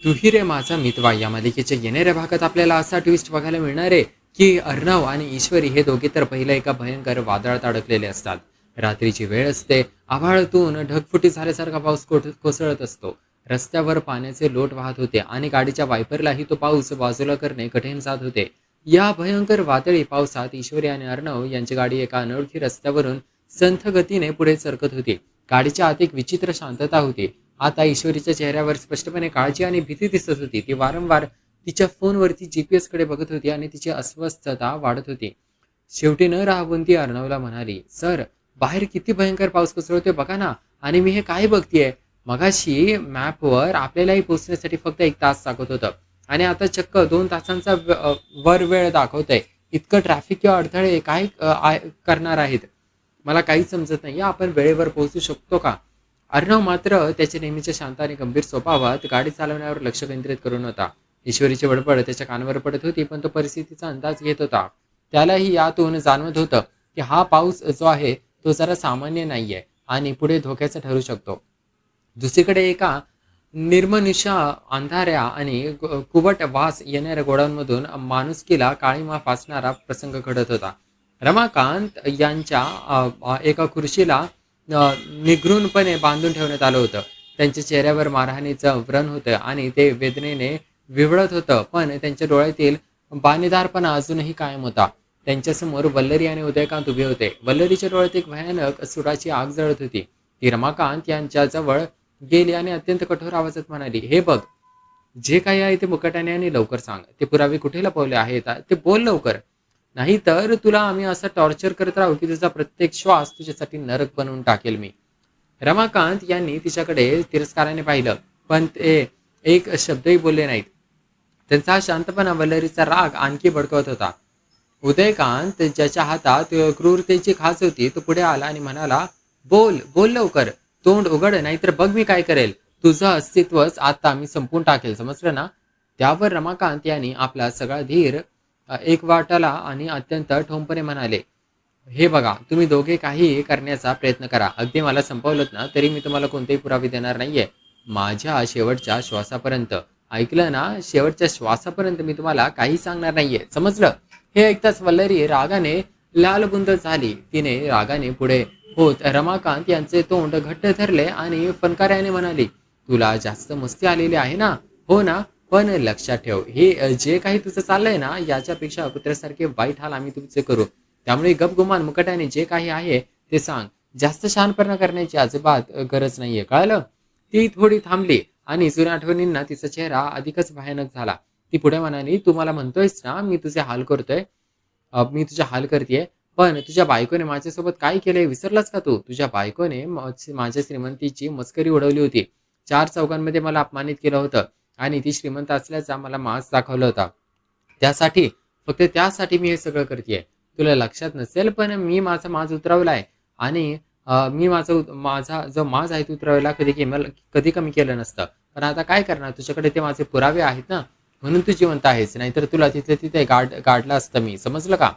तू ही रे माझा मितवा या मालिकेच्या येणाऱ्या भागात आपल्याला असा ट्विस्ट बघायला मिळणार आहे की अर्णव आणि ईश्वरी हे दोघे तर पहिल्या एका भयंकर वादळात अडकलेले असतात. रात्रीची वेळ असते. आभाळातून ढगफुटी झाल्यासारखा पाऊस कोसळत असतो. रस्त्यावर पाण्याचे लोट वाहत होते आणि गाडीच्या वायपरलाही तो पाऊस बाजूला करणे कठीण जात होते. या भयंकर वादळी पावसात ईश्वरी आणि अर्णव यांची गाडी एका अनोळखी रस्त्यावरून संथ गतीने पुढे सरकत होती. गाडीच्या आत एक विचित्र शांतता होती. आता ईश्वरीच्या चेहऱ्यावर स्पष्टपणे काळजी आणि भीती दिसत होती. ती वारंवार तिच्या फोनवरती GPS कडे बघत होती आणि तिची अस्वस्थता वाढत होती. शेवटी न राहून ती अर्णवला म्हणाली, सर, बाहेर किती भयंकर पाऊस कोसळतोय बघा ना. आणि मी हे काय बघतीये? मगाशी मॅपवर आपल्यालाही पोहोचण्यासाठी फक्त 1 तास दाखवत होतं आणि आता चक्क 2 तासांचा वर वेळ दाखवतंय. इतकं ट्रॅफिक किंवा अडथळे काय करणार आहेत? मला काहीच समजत नाही. आपण वेळेवर पोहोचू शकतो का? अर्णव मात्र त्याच्या नेहमीच्या शांत आणि गंभीर स्वभावात गाडी चालवण्यावर लक्ष केंद्रित करून होता. ईश्वरीची बडबड त्याच्या कानावर पडत होती, पण तो परिस्थितीचा अंदाज घेत होता. त्यालाही यातून जाणवत होतं की हा पाऊस जो आहे तो जरा सामान्य नाहीये आणि पुढे धोक्याचा ठरू शकतो. दुसरीकडे एका निर्मनुष्य अंधाऱ्या आणि कुबट वास येणाऱ्या गोडांमधून माणुसकीला काळीमा फासणारा प्रसंग घडत होता. रमाकांत यांच्या एका खुर्चीला निघृणपणे बांधून ठेवण्यात आलं होतं. त्यांच्या चेहऱ्यावर मारहाणीचं व्रण होतं आणि ते वेदनेने विव्हळत होतं, पण त्यांच्या डोळ्यातील बाणेदारपणा अजूनही कायम होता. त्यांच्यासमोर वल्लरी आणि उदयकांत उभे होते. वल्लरीच्या डोळ्यात एक भयानक सुराची आग जळत होती. ती रमाकांत यांच्या जवळ गेली आणि अत्यंत कठोर आवाजात म्हणाली, हे बघ, जे काही आहे ते मुकाट्याने आणि लवकर सांग. ते पुरावे कुठे लपवले आहेत ते बोल लवकर. नाही तर तुला आम्ही असं टॉर्चर करत राहू की तुझा प्रत्येक श्वास तुझ्यासाठी नरक बनवून टाकेल मी. रमाकांत यांनी तिच्याकडे तिरस्काराने पाहिलं, पण ते एक शब्दही बोलले नाहीत. त्यांचा हा शांतपणा वल्लरीचा राग आणखी भडकवत होता. उदयकांत, ज्याच्या हातात क्रूरतेची खाच होती, तो पुढे आला आणि म्हणाला, बोल बोल लवकर, तोंड उघड, नाहीतर बघ मी काय करेल. तुझं अस्तित्वच आता मी संपून टाकेल, समजलं ना? त्यावर रमाकांत यांनी आपला सगळा धीर एक वाटाला आणि अत्यंत ठोमपणे म्हणाले, हे बघा, तुम्ही दोघे काही करण्याचा प्रयत्न करा. अगदी मला संपवलंत ना तरी मी तुम्हाला कोणतेही पुरावे देणार नाहीये. माझ्या शेवटच्या श्वासापर्यंत, ऐकलं ना, शेवटच्या श्वासापर्यंत मी तुम्हाला काही सांगणार नाहीये, समजलं? हे ऐकताच वल्लरी रागाने लालबुंद झाली. तिने रागाने पुढे होत रमाकांत यांचे तोंड घट्ट धरले आणि फनकार्याने म्हणाली, तुला जास्त मस्ती आलेली आहे ना? हो ना? पण लक्षात ठेव, हे जे काही तुझं चाललंय ना, याच्यापेक्षा कुत्र्यासारखे वाईट हाल आम्ही तुमचे करू. त्यामुळे गपगुमान मुकाट्याने जे काही आहे ते सांग. जास्त शहाणपणा करण्याची अजिबात गरज नाहीये, कळलं? ती थोडी थांबली आणि जुन्या आठवणींना तिचा चेहरा अधिकच भयानक झाला. ती पुढे म्हणाली, तू मला म्हणतोयस ना मी तुझे हाल करतोय, मी तुझे हाल करतेय, पण तुझ्या बायकोने माझ्यासोबत काय केलंय विसरलास का तू? तुझ्या बायकोने माझ्या श्रीमंतीची मस्करी उडवली होती. 4 चौघांमध्ये मला अपमानित केलं होतं आणि ती श्रीमंत असल्याचा मला माज दाखवला होता. त्यासाठी, फक्त त्यासाठी मी हे सगळं करतेय. तुला लक्षात नसेल, पण मी माझा माज उतरवलाय आणि मी माझा जो माज आहे तो उतरवायला कधी कमी केलं नसतं. पण आता काय करणार? तुझ्याकडे ते माझे पुरावे आहेत ना, म्हणून तू जिवंत आहेस. नाहीतर तुला तिथे तिथे गाडलं असतं मी, समजलं का?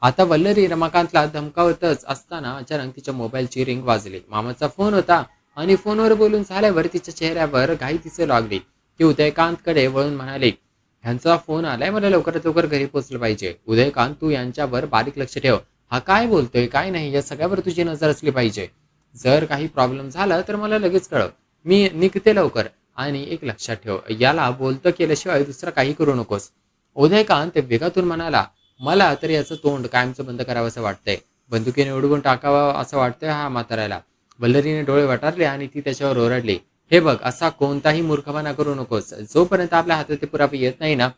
आता वल्लरी रमाकांतला धमकावतच असताना अचानक तिच्या मोबाईलची रिंग वाजली. मामाचा फोन होता आणि फोनवर बोलून झाल्यावर तिच्या चेहऱ्यावर घाई दिसू लागली. ती उदयकांतकडे वळून म्हणाली, ह्यांचा फोन आलाय, मला लवकरात लवकर घरी पोहोचलं पाहिजे. उदयकांत, तू यांच्यावर बारीक लक्ष ठेव. हा काय बोलतोय काय नाही या सगळ्यावर तुझी नजर असली पाहिजे. जर काही प्रॉब्लेम झाला तर मला लगेच कळव, मी निघते लवकर. आणि एक लक्षात ठेव, याला बोलतं केल्याशिवाय दुसरं काही करू नकोस. उदयकांत वेगातून म्हणाला, मला तर याचं तोंड कायमचं बंद करावं असं वाटतंय. बंदुकीने उडवून टाकावं असं वाटतंय हा म्हाताऱ्याला. वल्लरीने डोळे वटारले आणि ती त्याच्यावर ओरडली, हे बघ, असा कोणताही मूर्खपणा करू नकोस. जोपर्यंत आपल्या हातात ते पुरावे येत नाही ना,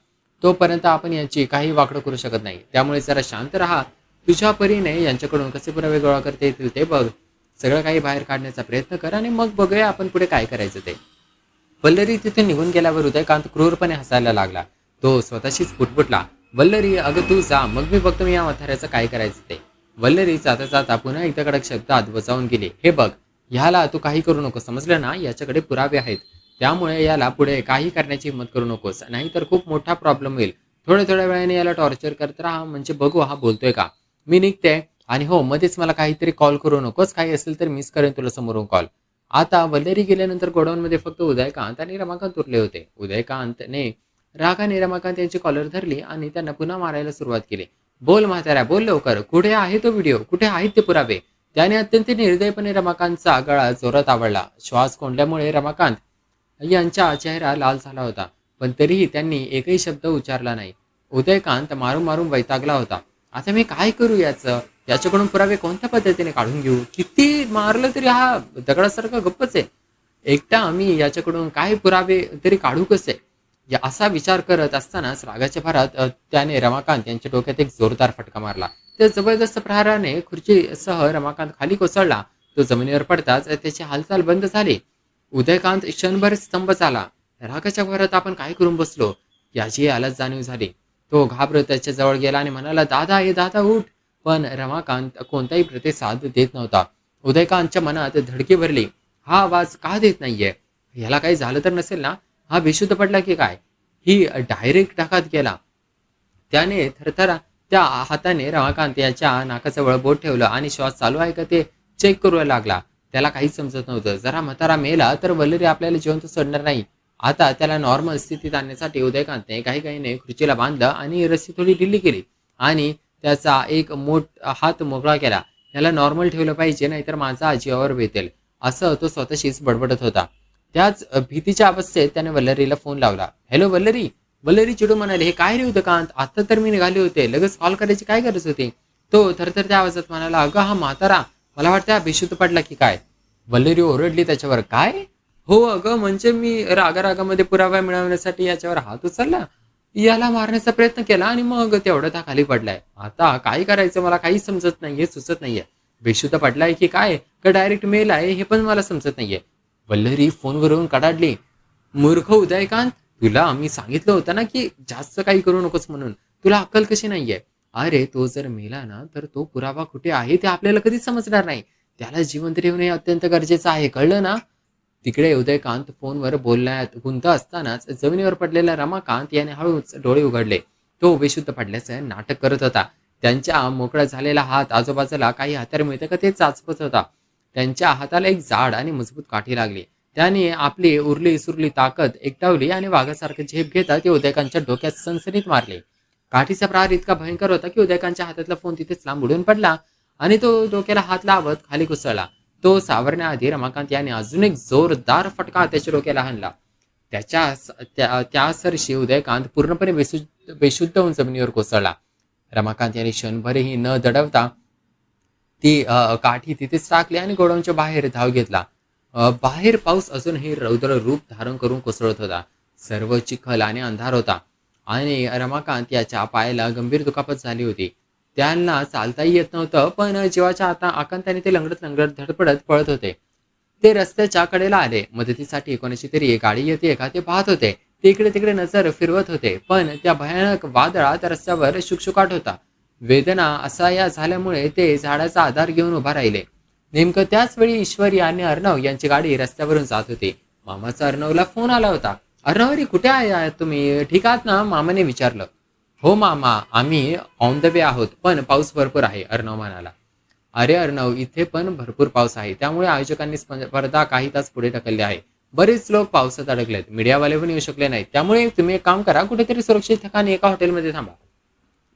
तोपर्यंत आपण यांची काही वाकडं करू शकत नाही. त्यामुळे जरा शांत राहा. तुझ्या परीने यांच्याकडून कसे पुरावे गोळा करता येतील ते बघ. सगळं काही बाहेर काढण्याचा प्रयत्न कर आणि मग बघूया आपण पुढे काय करायचं ते. वल्लरी तिथून निघून गेल्यावर उदयकांत क्रूरपणे हसायला लागला. तो स्वतःशीच पुटपुटला, वल्लरी, अगं तू जा, मग मी बघतो मी या म्हाताऱ्याचं काय करायचं ते. वल्लरी जाता जाता पुन्हा एकदा कडक शब्दात बजावून गेली, हे बघ, ह्याला तू काही करू नको, समजलं ना? याच्याकडे पुरावे आहेत. त्यामुळे याला पुढे काही करण्याची हिंमत करू नकोस, नाहीतर खूप मोठा प्रॉब्लेम होईल. थोड्या थोड्या वेळाने याला टॉर्चर करत राहा, म्हणजे बघू हा बोलतोय का. मी निघते आणि हो, मध्येच मला काहीतरी कॉल करू नकोस. काही असेल तर मिस करेन तुला समोरून कॉल. आता वल्लरी गेल्यानंतर गोडाऊनमध्ये फक्त उदयकांत आणि रमाकांत उरले होते. उदयकांतने रागाने रमाकांत यांची कॉलर धरली आणि त्यांना पुन्हा मारायला सुरुवात केली. बोल म्हाताऱ्या, बोल लवकर, कुठे आहे तो व्हिडिओ, कुठे आहेत ते पुरावे? त्याने अत्यंत निर्दयपणे रमाकांतचा गळा जोरात आवळला. श्वास कोंडल्यामुळे रमाकांत यांचा चेहरा लाल झाला होता, पण तरीही त्यांनी एकही शब्द उच्चारला नाही. उदयकांत मारून मारून वैतागला होता. आता मी काय करू याचं? याच्याकडून पुरावे कोणत्या पद्धतीने काढून घेऊ? किती मारलं तरी हा दगडासारखा गप्पच आहे. एकटा आम्ही याच्याकडून काय पुरावे तरी काढू कसे? या असा विचार करत असतानाच रागाच्या भरात त्याने रमाकांत यांच्या डोक्यात एक जोरदार फटका मारला. त्या जबरदस्त प्रहाराने खुर्चीसह रमाकांत खाली कोसळला. तो जमिनीवर पडताच त्याची हालचाल बंद झाली. उदयकांत क्षणभर स्तंभ झाला. रागाच्या भरात आपण काय करून बसलो याची यालाच जाणीव झाली. तो घाबरत त्याच्या जवळ गेला आणि म्हणाला, दादा हे दादा उठ. पण रमाकांत कोणताही प्रतिसाद देत नव्हता. उदयकांतच्या मनात धडकी भरली. हा आवाज का देत नाहीये? याला काही झालं तर नसेल ना? हा बेशुद्ध पडला की काय? ही डायरेक्ट टाकात गेला. त्याने थरथरा त्या हाताने रमाकांत याच्या नाकाजवळ बोट ठेवलं आणि श्वास चालू आहे का ते चेक करू लागला. त्याला काहीच समजत नव्हतं. जरा म्हातारा मेला तर वल्लरी आपल्याला जिवंत सोडणार नाही. आता त्याला नॉर्मल स्थितीत आणण्यासाठी उदयकांतने घाईघाईने खुर्चीला बांधलं आणि रस्सी थोडी ढिल्ली केली आणि त्याचा एक हात मोकळा केला. याला नॉर्मल ठेवलं पाहिजे, नाहीतर माझा जीवावर बेतेल, असं तो स्वतःशीच बडबडत होता. त्याच भीतीच्या अवस्थेत त्याने वल्लरीला फोन लावला. हॅलो वल्लरी. वल्लरी चिडून म्हणाले, हे काय रे उदयकांत, आता तर मी निघाले होते, लगेच कॉल करायची काय गरज होती? तो थरथरत्या आवाजात म्हणाला, अगं हा म्हातारा मला वाटतं बेशुद्ध पडला की काय? वल्लरी ओरडली त्याच्यावर. काय? हो अगं, म्हणजे मी रागारागामध्ये पुरावा मिळवण्यासाठी याच्यावर हात उचलला, याला मारण्याचा प्रयत्न केला आणि मग तेवढं हा खाली पडलाय. आता काय करायचं मला काहीच समजत नाहीये, सुचत नाहीये. बेशुद्ध पडलाय की काय, का डायरेक्ट मेल आहे हे पण मला समजत नाहीये. वल्लरी फोनवरून कडाडली. मूर्ख उदयकांत, तुला आम्ही सांगितलं होतं ना की जास्त काही करू नकोस म्हणून. तुला अक्कल कशी नाहीये? अरे तो जर मेला ना तर तो पुरावा कुठे आहे ते आपल्याला कधीच समजणार नाही. त्याला जिवंत ठेवणे अत्यंत गरजेचं आहे, कळलं ना? तिकडे उदयकांत फोनवर बोलण्यात गुंत असतानाच जमिनीवर पडलेला रमाकांत याने हळूच डोळे उघडले. तो बेशुद्ध पडल्याचं नाटक करत होता. त्यांच्या मोकळा झालेला हात आजूबाजूला काही हत्यार मिळतं का ते चाचपत होता. त्यांच्या हाताला एक जाड आणि मजबूत काठी लागली. त्याने आपली उरली सुरली ताकद एकटावली आणि वाघासारखं झेप घेता ते उदयकांच्या डोक्यात सनसनीत मारले. काठीचा प्रहार इतका भयंकर होता की उदयकांच्या हातातला फोन तिथेच लांब उडून पडला आणि तो डोक्याला हात लावत खाली कोसळला. तो सावरण्याआधी रमाकांत याने अजून एक जोरदार फटका त्याच्या डोक्याला हाणला. त्या सरशी उदयकांत पूर्णपणे बेशुद्ध होऊन जमिनीवर कोसळला. रमाकांत याने क्षणभरही न दडवता ती काठी तिथेच टाकली आणि गोडाऊनच्या बाहेर धाव घेतला. बाहेर पाऊस अजूनही रौद्र रूप धारण करून कोसळत होता. सर्व चिखल आणि अंधार होता आणि रमाकांत याच्या पायाला गंभीर दुखापत झाली होती. त्यांना चालताही येत नव्हतं, पण जीवाच्या आकांताने ते लंगडत लंगडत धडपडत पळत होते. ते रस्त्याच्या कडेला आले. मदतीसाठी कोणाची तरी गाडी येते का ते पाहत होते. ते इकडे तिकडे नजर फिरवत होते, पण त्या भयानक वादळात रस्त्यावर शुकशुकाट होता. वेदना असह्य झाल्यामुळे ते झाडाचा आधार घेऊन उभा राहिले. नेमकं त्याच वेळी ईश्वरी आणि अर्णव यांची गाडी रस्त्यावरून जात होती. मामाचा अर्णवला फोन आला होता. अर्णवरी, कुठे आहे तुम्ही? ठीक आहात ना? मामाने विचारलं. हो मामा, आम्ही ऑन द वे आहोत, पण पाऊस भरपूर आहे, अर्णव म्हणाला. अरे अर्णव, इथे पण भरपूर पाऊस आहे, त्यामुळे आयोजकांनी स्पर्धा काही तास पुढे ढकलली आहे. बरेच लोक पावसात अडकलेत, मीडियावाले पण येऊ शकले नाहीत, त्यामुळे तुम्ही एक काम करा, कुठेतरी सुरक्षित ठिकाणी एका हॉटेलमध्ये थांबा.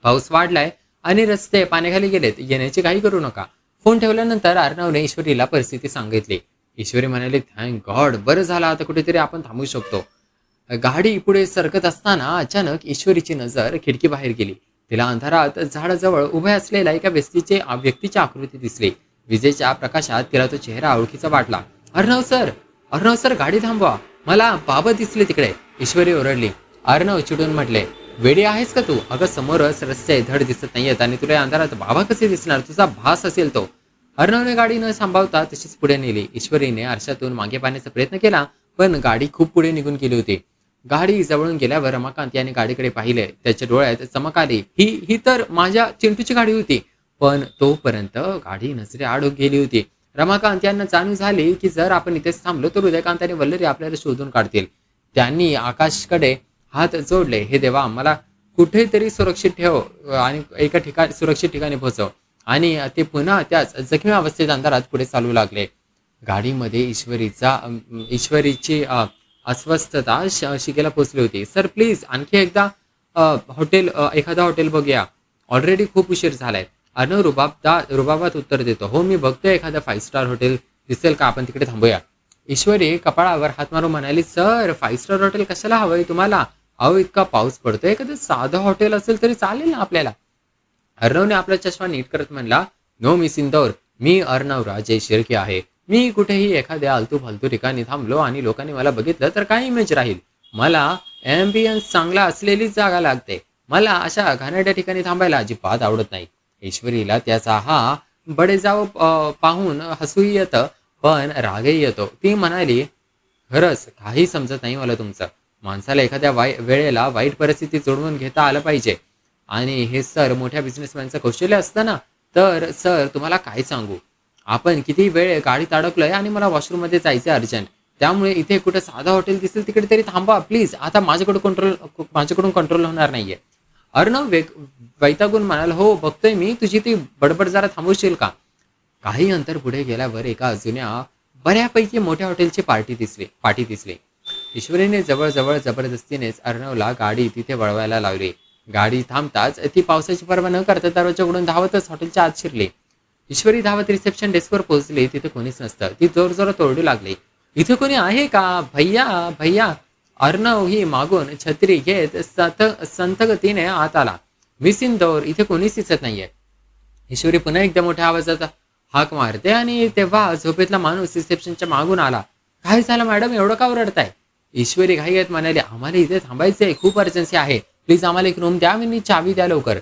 पाऊस वाढलाय आणि रस्ते पाण्याखाली गेलेत, येण्याची काही करू नका. फोन ठेवल्यानंतर अर्णवने ईश्वरीला परिस्थिती सांगितली. ईश्वरी म्हणाले, थँक गॉड, बरं झालं, आता कुठेतरी आपण थांबू शकतो. गाडी पुढे सरकत असताना अचानक ईश्वरीची नजर खिडकीबाहेर गेली. तिला अंधारात झाडाजवळ उभ्या असलेल्या एका व्यक्तीची आकृती दिसली. विजेच्या प्रकाशात तिला तो चेहरा ओळखीचा वाटला. अर्णव सर, अर्णव सर, गाडी थांबवा, मला बाबा दिसले तिकडे, ईश्वरी ओरडली. अर्णव चिडून म्हटले, वेडी आहेस का तू? अगं समोरच रस्ते धड दिसत नाहीयेत आणि तुला अंधारात बाबा कसे दिसणार? तुझा भास असेल तो. अर्णवने गाडी न थांबवता तशीच पुढे नेली. ईश्वरीने आरशातून मागे पाहण्याचा प्रयत्न केला, पण गाडी खूप पुढे निघून गेली होती. गाडी जवळून गेल्यावर रमाकांत याने गाडीकडे पाहिले. त्याच्या डोळ्यात चमक आली. ही तर माझ्या चिंटूची गाडी होती. पण तोपर्यंत गाडी नजरेआड गेली होती. रमाकांत यांना जाणीव झाली की जर आपण इथेच थांबलो तर उदयकांत आणि वल्लरी आपल्याला शोधून काढतील. त्यांनी आकाशकडे हात जोडले. हे देवा, आम्हाला कुठेतरी सुरक्षित ठेव आणि सुरक्षित ठिकाणी पोहोचव. आणि ते पुन्हा त्याच जखमी अवस्थेत अंधारात पुढे चालू लागले. गाडीमध्ये ईश्वरीची अस्वस्थता शिगेला पोचली होती. सर प्लीज आणखी एकदा एखादा हॉटेल बघूया. ऑलरेडी खूप उशीर झालाय. अर्णव रुबाबात उत्तर देतो. हो मी बघतोय एखादं 5 स्टार हॉटेल दिसेल का, आपण तिकडे थांबूया. ईश्वरी कपाळावर हात मारून म्हणाली, सर 5 स्टार हॉटेल कशाला हवंय तुम्हाला? अहो इतका पाऊस पडतोय, एखादं साधं हॉटेल असेल तरी चालेल ना आपल्याला. अर्णवने आपला चष्मा नीट करत म्हणला, नो मिस इंदौर, मी अर्णव राजे शिर्के आहे. मी कुठेही एखाद्या आलतू फालतू ठिकाणी थांबलो आणि लोकांनी मला बघितलं तर काय इमेज राहील? मला ॲम्बियन्स चांगला असलेलीच जागा लागते. मला अशा घाणेरड्या ठिकाणी थांबायला अजिबात आवडत नाही. ईश्वरीला त्याचा हा बडेजाव पाहून हसूही येतं, पण रागही येतो. ती म्हणाली, खरंच काही समजत नाही मला तुमचं. माणसाला एखाद्या वेळेला वाईट परिस्थिती जोडवून घेता आलं पाहिजे. आणि हे सर मोठ्या बिझनेसमॅनचं कौशल्य असतं ना. तर सर तुम्हाला काय सांगू, आपण किती वेळ गाडीत अडकलोय आणि मला वॉशरूममध्ये जायचं अर्जंट. त्यामुळे इथे कुठं साधं हॉटेल दिसेल तिकडे तरी थांबा प्लीज. आता माझ्याकडून कंट्रोल होणार नाहीये. अर्णव वैतागून म्हणाल, हो बघतोय मी, तुझी ती बडबड जरा थांबवशील का? काही अंतर पुढे गेल्यावर एका जुन्या बऱ्यापैकी मोठ्या हॉटेलची पाठी दिसली. ईश्वरीने जवळजवळ जबरदस्तीनेच अर्णवला गाडी तिथे वळवायला लावली. गाडी थांबताच ती पावसाची पर्वा न करता दरवाजा उघडून धावतच हॉटेलच्या आत शिरली. ईश्वरी धावत रिसेप्शन डेस्कवर पोहोचली. तिथे कोणीच नसतं. ती जोरजोरात ओरडू लागली, इथे कोणी आहे का? भैया भैया. अर्णव ही मागून छत्री घेत संथ गतीने आत आला. मिस इंदौर, इथे कोणीच दिसत नाहीये. ईश्वरी पुन्हा एकदा मोठ्या आवाजात हाक मारते आणि तेव्हा झोपेतला माणूस रिसेप्शनच्या मागून आला. काय झालं मॅडम, एवढं का ओरडताय? ईश्वरी घाईत म्हणाली, आम्हाला इथे थांबायचंय, खूप अर्जन्सी आहे. प्लीज आम्हाला एक रूम द्या आणि चावी द्या लवकर.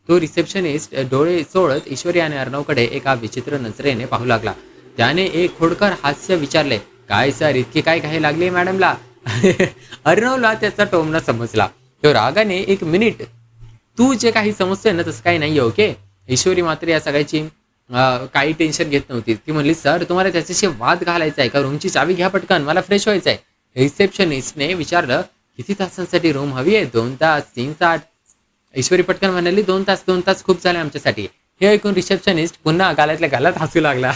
तो रिसेप्शनिस्ट डोळे चोळत ईश्वरी आणि अर्णवकडे एका विचित्र नजरेने पाहू लागला. त्याने एक खोडकर हास्य विचारले, काय सर इतकी काय घाई लागली मॅडमला? अर्णवला त्याचा टोमणा समजला. तो रागाने, एक मिनिट, तू जे काही समजतोय ना तसं काही नाही, ओके? ईश्वरी मात्र या सगळ्याची काही टेन्शन घेत नव्हती. ती म्हणली, सर तुम्हाला त्याच्याशी वाद घालायचा आहे का? रूमची चावी घ्या पटकन, मला फ्रेश व्हायचं आहे. रिसेप्शनिस्टने विचारलं, किती तासांसाठी रूम हवी आहे? 2 तास, 3 तास? ईश्वरी पटकन म्हणाली, 2 तास. 2 तास खूप झाले आमच्यासाठी. हे ऐकून रिसेप्शनिस्ट पुन्हा गालातल्या गालात हसू लागला.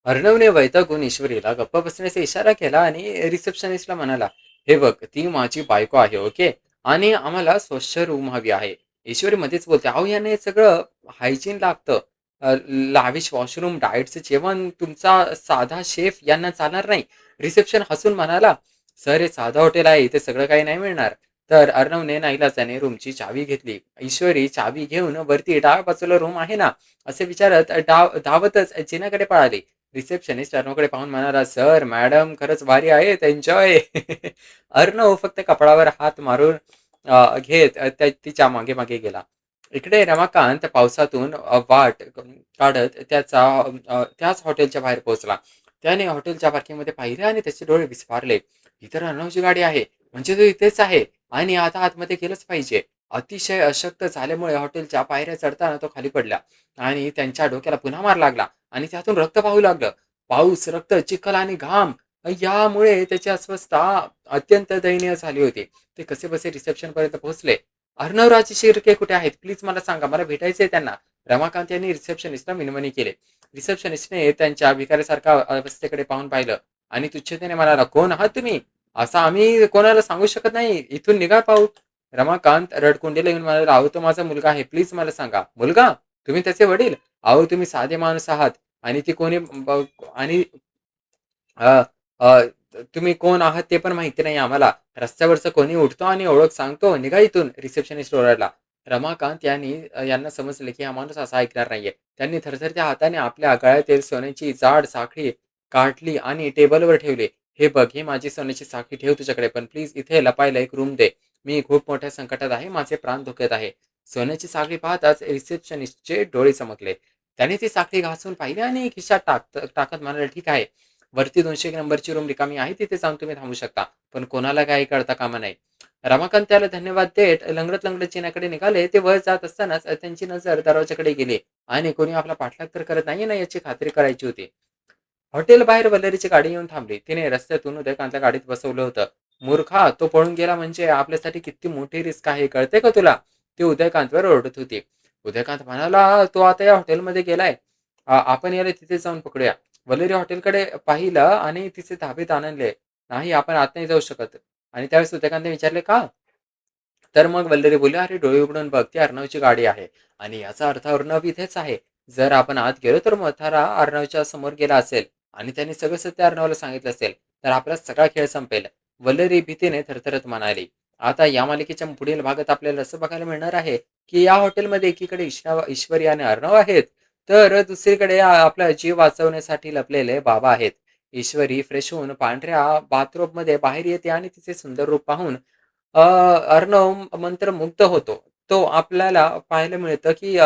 अर्णवने वैतागून ईश्वरीला गप्प बसण्याचा इशारा केला आणि रिसेप्शनिस्टला म्हणाला, हे बघ, ती माझी बायको आहे, ओके? आणि आम्हाला स्वच्छ रूम हवी आहे. ईश्वरी मध्येच बोलते, अहो याने सगळं हायजीन लागतं. लाविश वॉशरूम, डाएटचं जेवण, तुमचा साधा शेफ यांना चालणार नाही. रिसेप्शन हसून म्हणाला, सर हे साधं हॉटेल आहे, इथे सगळं काही नाही मिळणार. तर अर्णवने नाईलाजाने रूमची चावी घेतली. ईश्वरी चावी घेऊन वरती डाव्या बाजूला रूम आहे ना, असे विचारत धावतच जिन्याकडे पळाली. रिसेप्शनिस्ट अर्णवकडे पाहून म्हणाला, सर मॅडम खरंच भारी आहेत, एन्जॉय. अर्णव फक्त कपाळावर हात मारून घेत तिच्या मागे मागे गेला. इकडे रमाकांत पावसातून वाट काढत त्याच हॉटेलच्या बाहेर पोहोचला. त्याने हॉटेलच्या पार्किंगमध्ये पाहिले आणि त्याचे डोळे विस्फारले. ही तर अर्णवची गाडी आहे, म्हणजे तो इथेच आहे आणि आता आतमध्ये गेलंच पाहिजे. अतिशय अशक्त झाल्यामुळे हॉटेलच्या पायऱ्या चढताना तो खाली पडला आणि त्यांच्या डोक्याला पुन्हा मार लागला आणि त्यातून रक्त वाहू लागलं. पाऊस, रक्त, चिखल आणि घाम यामुळे त्याची अस्वस्थता अत्यंत दयनीय झाली होती. ते कसेबसे रिसेप्शनपर्यंत पोहोचले. अर्णवराजे शिर्के कुठे आहेत? प्लीज मला सांगा, मला भेटायचंय त्यांना. रमाकांत यांनी रिसेप्शनिस्टला विनवणी केली. रिसेप्शनिस्टने त्यांच्या भिकाऱ्यासारख्या अवस्थेकडे पाहून पाहिलं आणि तुच्छतेने म्हणाला, कोण आहात तुम्ही? असं आम्ही कोणाला सांगू शकत नाही. इथून निघा पाहू. रमाकांत रडकुंडीला येऊन म्हणाला, अहो तो माझा मुलगा आहे, प्लीज मला सांगा. मुलगा? तुम्ही त्याचे वडील? अहो तुम्ही साधे माणूस आहात आणि ती कोणी आणि अ, अ, तुम्ही कोण आहात ते पण माहिती नाही आम्हाला. रस्त्यावरचं कोणी उठतो आणि ओळख सांगतो, निघा इथून. रिसेप्शनिस्ट ओरडला. रमाकांत यांना समजले की हा माणूस असा ऐकणार नाहीये. त्यांनी थरथरत्या हाताने आपल्या गळ्यातील सोन्याची जाड साखळी काढली आणि टेबलवर ठेवली. हे बघ, ही माझी सोन्याची साखळी ठेव तुझ्याकडे, पण प्लीज इथे लपायला एक रूम दे. मी खूप मोठ्या संकटात आहे, माझे प्राण धोक्यात आहे. सोन्याची साखळी पाहताच रिसेप्शनिस्टचे डोळे चमकले. त्याने ती साखळी घासून पाहिली आणि खिशात टाकत म्हणाले, ठीक आहे, वरती 200 नंबरची रूम रिकामी आहे, तिथे जाऊन तुम्ही थांबू शकता, पण कोणाला काही कळता कामा नाही. रमाकांत त्याला धन्यवाद देत लंगडत लंगडत चिन्याकडे निघाले. ते वर जात असतानाच त्यांची नजर दरवाजाकडे गेली आणि कोणी आपला पाठलाग तर करत नाहीये ना याची खात्री करायची होती. हॉटेल बाहेर वल्लरीची गाडी येऊन थांबली. तिने रस्त्यातून उदयकांतला गाडीत बसवलं होतं. मूर्खा, तो पळून गेला म्हणजे आपल्यासाठी किती मोठी रिस्क आहे, कळते का तुला? ती उदयकांतवर ओरडत होती. उदयकांत म्हणाला, तो आता या हॉटेलमध्ये गेलाय, आपण याला तिथे जाऊन पकडूया. वल्लरी हॉटेलकडे पाहिलं आणि तिचे धाबे आणले. "नाही, आपण आत नाही जाऊ शकत." आणि त्यावेळेस सूर्यकांतने विचारले, "का?" तर मग वल्लरी बोलले, "अरे, डोळे उघडून बघ, ती अर्णवची गाडी आहे आणि याचा अर्थ अर्णव इथेच आहे. जर आपण आत गेलो तर म्हातारा अर्णवच्या समोर गेला असेल आणि त्याने सगळं सत्य अर्णवला सांगितलं असेल, तर आपला सगळा खेळ संपेल." वल्लरी भीतीने थरथरत म्हणाली. आता या मालिकेच्या पुढील भागात आपल्याला असं बघायला मिळणार आहे, की या हॉटेलमध्ये एकीकडे ईश्वरी आणि अर्णव आहेत, तर दुसरीकडे आपला जीव वाचवण्यासाठी लपलेले बाबा आहेत. ईश्वरी फ्रेश होऊन पांढऱ्या बाथरोबमध्ये बाहेर येते आणि तिचे सुंदर रूप पाहून अर्णव मंत्रमुग्ध होतो. तो आपल्याला पाहायला मिळतं, की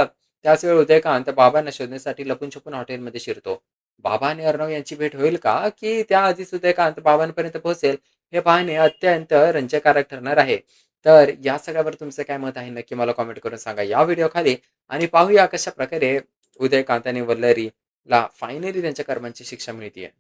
त्याच वेळी उदयकांत बाबांना शोधण्यासाठी लपून-छपून हॉटेलमध्ये शिरतो. बाबा आणि अर्णव यांची भेट होईल का? की त्याआधीच उदयकांत बाबांपर्यंत पोहोचेल? हे पाहणे अत्यंत रंजककारक ठरणार आहे. तर या सगळ्यावर तुमचं काय मत आहे? नक्की मला कमेंट करून सांगा या व्हिडिओखाली आणि पाहूया कशाप्रकारे उदयकांत आणि वल्लरीला फायनली त्यांच्या कर्मांची शिक्षा मिळते